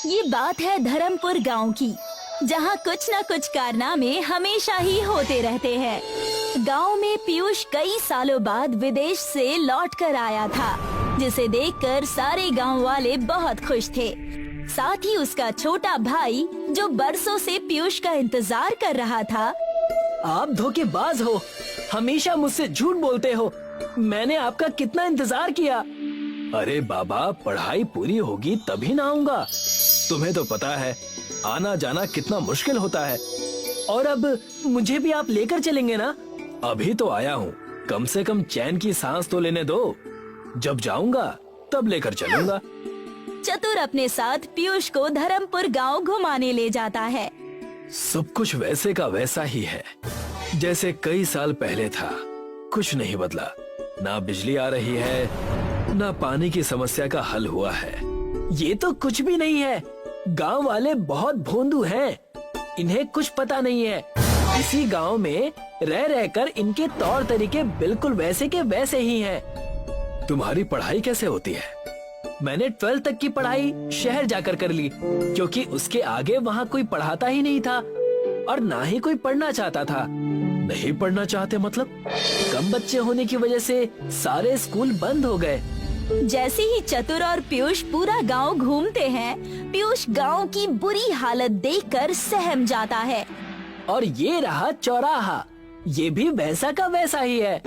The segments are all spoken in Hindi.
ये बात है धर्मपुर गांव की, जहां कुछ न कुछ कारनामे हमेशा ही होते रहते हैं। गांव में पीयूष कई सालों बाद विदेश से लौट कर आया था, जिसे देखकर सारे गांव वाले बहुत खुश थे। साथ ही उसका छोटा भाई, जो बरसों से पीयूष का इंतजार कर रहा था। आप धोखेबाज हो, हमेशा मुझसे झूठ बोलते हो। मैंने आपका कितना इंतजार किया। अरे बाबा, पढ़ाई पूरी होगी तभी ना आऊंगा। तुम्हें तो पता है आना जाना कितना मुश्किल होता है। और अब मुझे भी आप लेकर चलेंगे ना? अभी तो आया हूँ, कम से कम चैन की सांस तो लेने दो। जब जाऊंगा तब लेकर चलूंगा। चतुर अपने साथ पीयूष को धर्मपुर गांव घुमाने ले जाता है। सब कुछ वैसे का वैसा ही है जैसे कई साल पहले था। कुछ नहीं बदला। ना बिजली आ रही है, ना पानी की समस्या का हल हुआ है। ये तो कुछ भी नहीं है। गांव वाले बहुत भोंदू हैं, इन्हें कुछ पता नहीं है। इसी गांव में रह रहकर इनके तौर तरीके बिल्कुल वैसे के वैसे ही हैं। तुम्हारी पढ़ाई कैसे होती है? मैंने 12th तक की पढ़ाई शहर जाकर कर ली, क्योंकि उसके आगे वहाँ कोई पढ़ाता ही नहीं था और ना ही कोई पढ़ना चाहता था। नहीं पढ़ना चाहते मतलब? कम बच्चे होने की वजह से सारे स्कूल बंद हो गए। जैसे ही चतुर और पीयूष पूरा गांव घूमते हैं, पीयूष गांव की बुरी हालत देखकर सहम जाता है। और ये रहा चौराहा, ये भी वैसा का वैसा ही है।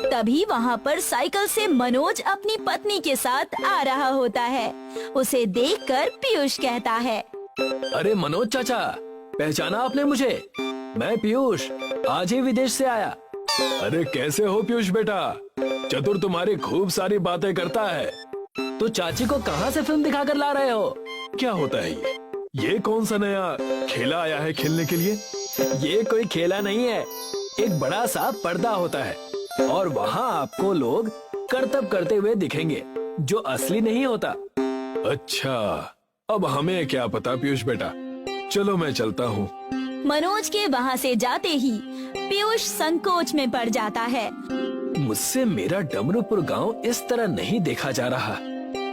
तभी वहाँ पर साइकिल से मनोज अपनी पत्नी के साथ आ रहा होता है। उसे देखकर पीयूष कहता है, अरे मनोज चाचा, पहचाना आपने मुझे? मैं पीयूष, आज ही विदेश से आया। अरे कैसे हो पीयूष बेटा? चतुर तुम्हारी खूब सारी बातें करता है। तो चाची को कहाँ से फिल्म दिखा कर ला रहे हो? क्या होता है ये कौन सा नया खेला आया है खेलने के लिए? ये कोई खेला नहीं है, एक बड़ा सा पर्दा होता है और वहाँ आपको लोग करतब करते हुए दिखेंगे, जो असली नहीं होता। अच्छा, अब हमें क्या पता पीयूष बेटा। चलो मैं चलता हूँ। मनोज के वहाँ से जाते ही पीयूष संकोच में पड़ जाता है। मुझसे मेरा डमरूपुर गांव इस तरह नहीं देखा जा रहा।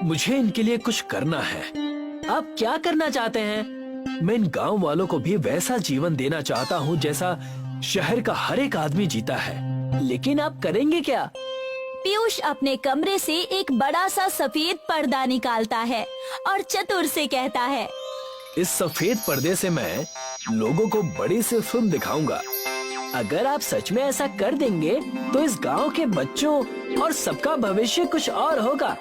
मुझे इनके लिए कुछ करना है। आप क्या करना चाहते हैं? मैं इन गांव वालों को भी वैसा जीवन देना चाहता हूँ जैसा शहर का हर एक आदमी जीता है। लेकिन आप करेंगे क्या? पीयूष अपने कमरे से एक बड़ा सा सफेद पर्दा निकालता है और चतुर से कहता है, इस सफेद पर्दे से मैं लोगों को बड़ी सी फिल्म दिखाऊंगा। अगर आप सच में ऐसा कर देंगे तो इस गांव के बच्चों और सबका भविष्य कुछ और होगा।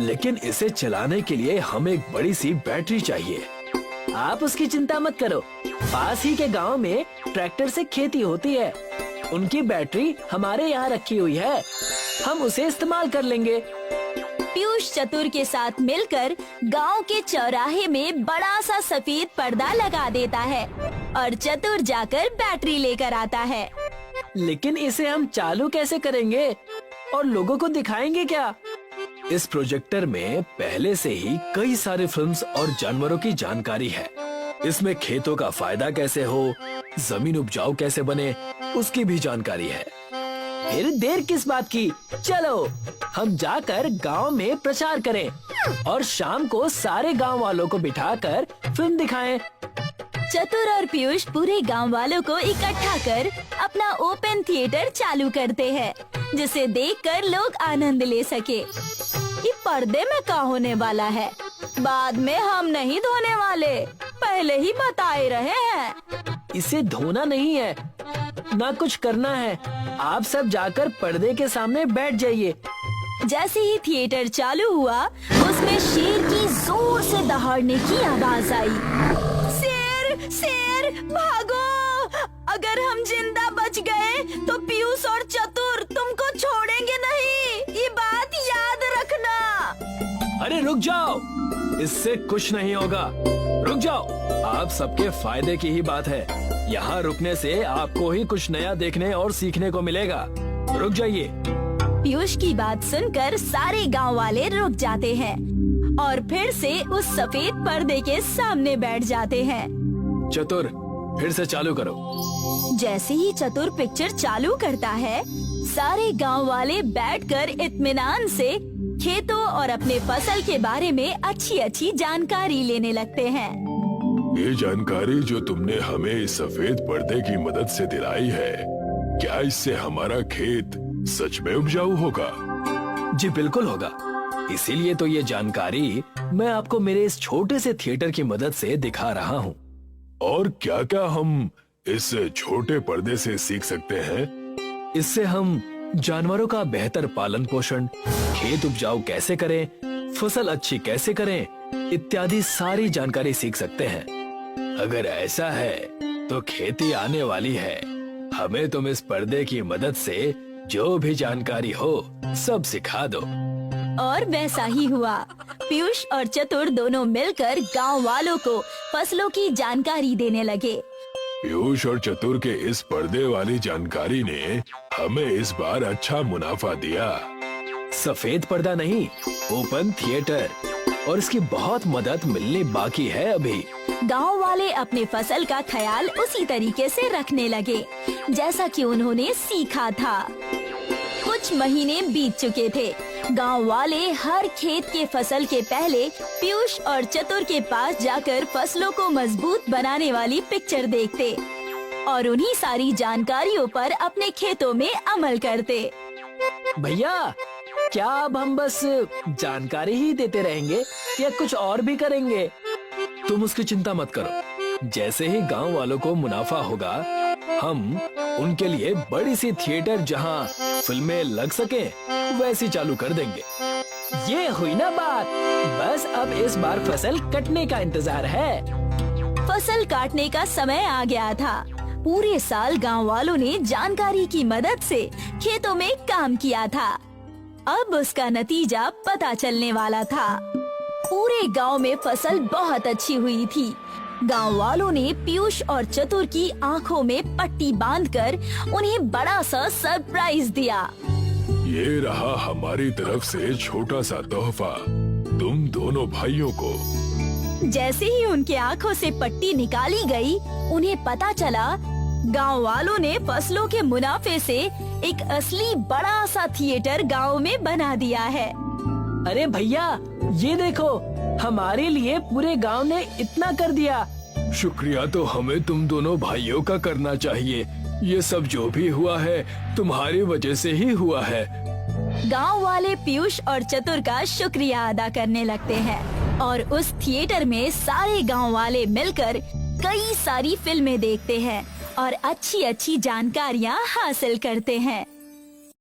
लेकिन इसे चलाने के लिए हमें एक बड़ी सी बैटरी चाहिए। आप उसकी चिंता मत करो, पास ही के गांव में ट्रैक्टर से खेती होती है। उनकी बैटरी हमारे यहाँ रखी हुई है, हम उसे इस्तेमाल कर लेंगे। पीयूष चतुर के साथ मिलकर गांव के चौराहे में बड़ा सा सफेद पर्दा लगा देता है और चतुर जाकर बैटरी लेकर आता है। लेकिन इसे हम चालू कैसे करेंगे और लोगों को दिखाएंगे क्या? इस प्रोजेक्टर में पहले से ही कई सारे फिल्म्स और जानवरों की जानकारी है। इसमें खेतों का फायदा कैसे हो, जमीन उपजाऊ कैसे बने, उसकी भी जानकारी है। फिर देर किस बात की, चलो हम जाकर गांव में प्रचार करें और शाम को सारे गांव वालों को बिठाकर फिल्म दिखाएं। चतुर और पीयूष पूरे गांव वालों को इकट्ठा कर अपना ओपन थिएटर चालू करते हैं, जिसे देखकर लोग आनंद ले सके। ये पर्दे में क्या होने वाला है? बाद में हम नहीं धोने वाले, पहले ही बताए रहे हैं। इसे धोना नहीं है, ना कुछ करना है। आप सब जाकर पर्दे के सामने बैठ जाइए। जैसे ही थिएटर चालू हुआ, उसमें शेर की जोर से दहाड़ने की आवाज आई। शेर, शेर, भागो! अगर हम जिंदा बच गए तो पीयूष और चतुर तुमको छोड़ेंगे नहीं, ये बात याद रखना। अरे रुक जाओ, इससे कुछ नहीं होगा। रुक जाओ, आप सबके फायदे की ही बात है। यहाँ रुकने से आपको ही कुछ नया देखने और सीखने को मिलेगा। रुक जाइए। पीयूष की बात सुनकर सारे गांव वाले रुक जाते हैं और फिर से उस सफेद पर्दे के सामने बैठ जाते हैं। चतुर, फिर से चालू करो। जैसे ही चतुर पिक्चर चालू करता है, सारे गांव वाले बैठकर इत्मीनान से खेतों और अपने फसल के बारे में अच्छी अच्छी जानकारी लेने लगते हैं। ये जानकारी जो तुमने हमें इस सफेद पर्दे की मदद से दिलाई है, क्या इससे हमारा खेत सच में उपजाऊ होगा? जी बिल्कुल होगा। इसीलिए तो ये जानकारी मैं आपको मेरे इस छोटे से थिएटर की मदद से दिखा रहा हूँ। और क्या क्या हम इस छोटे पर्दे से सीख सकते हैं? इससे हम जानवरों का बेहतर पालन पोषण, खेत उपजाऊ कैसे करें, फसल अच्छी कैसे करें इत्यादि सारी जानकारी सीख सकते हैं। अगर ऐसा है तो खेती आने वाली है। हमें तुम इस पर्दे की मदद से जो भी जानकारी हो सब सिखा दो। और वैसा ही हुआ। पीयूष और चतुर दोनों मिलकर गांव वालों को फसलों की जानकारी देने लगे। पीयूष और चतुर के इस पर्दे वाली जानकारी ने हमें इस बार अच्छा मुनाफा दिया। सफेद पर्दा नहीं, ओपन थिएटर, और इसकी बहुत मदद मिलनी बाकी है अभी। गांव वाले अपने फसल का ख्याल उसी तरीके से रखने लगे जैसा कि उन्होंने सीखा था। कुछ महीने बीत चुके थे। गांव वाले हर खेत के फसल के पहले पीयूष और चतुर के पास जाकर फसलों को मजबूत बनाने वाली पिक्चर देखते और उन्हीं सारी जानकारियों पर अपने खेतों में अमल करते। भैया, क्या अब हम बस जानकारी ही देते रहेंगे या कुछ और भी करेंगे? तुम उसकी चिंता मत करो। जैसे ही गांव वालों को मुनाफा होगा, हम उनके लिए बड़ी सी थिएटर जहां फिल्में लग सके वैसी चालू कर देंगे। ये हुई ना बात। बस अब इस बार फसल कटने का इंतजार है। फसल काटने का समय आ गया था। पूरे साल गांव वालों ने जानकारी की मदद से खेतों में काम किया था। अब उसका नतीजा पता चलने वाला था। पूरे गांव में फसल बहुत अच्छी हुई थी। गांव वालों ने पीयूष और चतुर की आंखों में पट्टी बांधकर उन्हें बड़ा सा सरप्राइज दिया। ये रहा हमारी तरफ से छोटा सा तोहफा तुम दोनों भाइयों को। जैसे ही उनके आंखों से पट्टी निकाली गई, उन्हें पता चला गांव वालों ने फसलों के मुनाफे से एक असली बड़ा सा थिएटर गांव में बना दिया है। अरे भैया, ये देखो, हमारे लिए पूरे गांव ने इतना कर दिया। शुक्रिया तो हमें तुम दोनों भाइयों का करना चाहिए। ये सब जो भी हुआ है तुम्हारी वजह से ही हुआ है। गांव वाले पीयूष और चतुर का शुक्रिया अदा करने लगते हैं और उस थिएटर में सारे गांव वाले मिलकर कई सारी फिल्में देखते हैं और अच्छी अच्छी जानकारियां हासिल करते हैं।